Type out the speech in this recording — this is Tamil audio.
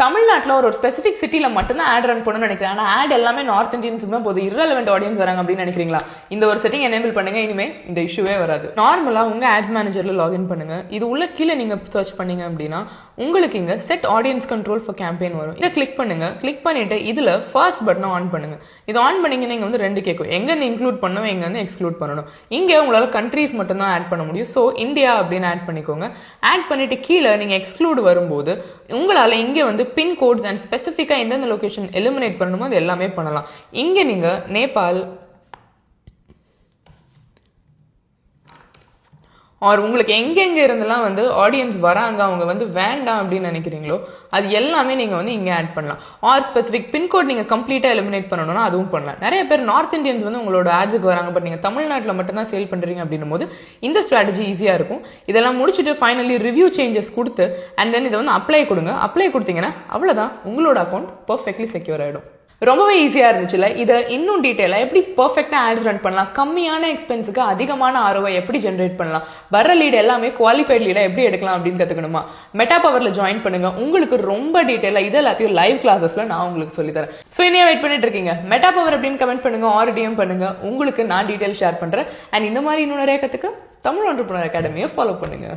தமிழ்நாட்டில் ஒரு ஸ்பெசிஃபிக் சிட்டில மட்டும்தான் ஆட் ரன் பண்ணணும்னு நினைக்கிறேன். ஆனால் ஆட் எல்லாமே நார்த் இந்தியன்ஸுக்கு தான் போது, இரலவெண்ட் ஆடியன்ஸ் வராங்க அப்படின்னு நினைக்கிறீங்களா? இந்த ஒரு செட்டிங் எனேபிள் பண்ணுங்க, இனிமே இந்த இஷ்யூவே வராது. நார்மலா உங்க ஆட்ஸ் மேனேஜர்ல லாகின் பண்ணுங்க. இது உள்ள கீழே நீங்க சர்ச் பண்ணீங்க அப்படின்னா உங்களுக்கு இங்க set audience control for campaign வரும். இதை கிளிக் பண்ணுங்க. கிளிக் பண்ணிட்டு இதுல ஃபர்ஸ்ட் பட்டனை ஆன் பண்ணுங்க. இது ஆன் பண்ணீங்கன்னா இங்க வந்து 2 கேட்கும், எங்க இருந்து இன்க்ளூட் பண்ணணும், எங்க வந்து எக்ஸ்க்ளூட் பண்ணணும். இங்க உங்களால கண்ட்ரீஸ் மட்டும் தான் ஆட் பண்ண முடியும். ஸோ இந்தியா அப்படின்னு ஆட் பண்ணிக்கோங்க. ஆட் பண்ணிட்டு கீழே நீங்க எக்ஸ்க்ளூட் வரும்போது உங்களால இங்க வந்து பின் கோட்ஸ் அண்ட் ஸ்பெசிஃபிக்கா எந்தெந்த லொகேஷன் எலிமினேட் பண்ணணுமோ அது எல்லாமே பண்ணலாம். இங்க நீங்க நேபாள் ஆர் உங்களுக்கு எங்கெங்க இருந்தெல்லாம் வந்து ஆடியன்ஸ் வராங்க, அவங்க வந்து வேண்டாம் அப்படின்னு நினைக்கிறீங்களோ அது எல்லாமே நீங்க வந்து இங்க ஆட் பண்ணலாம். ஆர் ஸ்பெசிபிக் பின்கோட் நீங்க கம்ப்ளீட்டா எலிமினேட் பண்ணணும்னா அதுவும் பண்ணலாம். நிறைய பேர் நார்த் இந்தியன்ஸ் வந்து உங்களோட ஆட்ஸுக்கு வராங்க, பட் நீங்க தமிழ்நாட்டில் மட்டும் தான் சேல் பண்றீங்க அப்படின்னும் போது இந்த ஸ்ட்ராட்டஜி ஈஸியா இருக்கும். இதெல்லாம் முடிச்சுட்டு ஃபைனலி ரிவ்யூ சேஞ்சஸ் கொடுத்து அண்ட் தென் இதை வந்து அப்ளை கொடுங்க. அப்ளை கொடுத்தீங்கன்னா அவ்வளவுதான், உங்களோட அக்கௌண்ட் பர்ஃபெக்ட்லி செக்யூர் ஆயிடும். ரொம்பவே ஈஸியா இருந்துச்சுல. இதை இன்னும் டீட்டெயிலா எப்படி பர்ஃபெக்டா ஆட்ஸ் ரன் பண்ணலாம், கம்மியான எக்ஸ்பென்ஸுக்கு அதிகமான ROI எப்படி ஜென்ரேட் பண்ணலாம், வர லீட் எல்லாமே குவாலிஃபைட் லீடா எப்படி எடுக்கலாம் அப்படின்னு கத்துக்கணுமா? மெட்டா பவர்ல ஜாயின் பண்ணுங்க. உங்களுக்கு ரொம்ப டீட்டெயிலா இது எல்லாத்தையும் லைவ் கிளாஸஸ்ல நான் உங்களுக்கு சொல்லி தரேன். ஸோ இனியா வெயிட் பண்ணிட்டு இருக்கீங்க? மெட்டா பவர் அப்படின்னு கமெண்ட் பண்ணுங்க ஆர் DM பண்ணுங்க. உங்களுக்கு நான் டீட்டெயில் ஷேர் பண்றேன். அண்ட் இந்த மாதிரி இன்னும் நிறைய கத்துக்க தமிழ் என்டர்பிரனர் அகாடமியை ஃபாலோ பண்ணுங்க.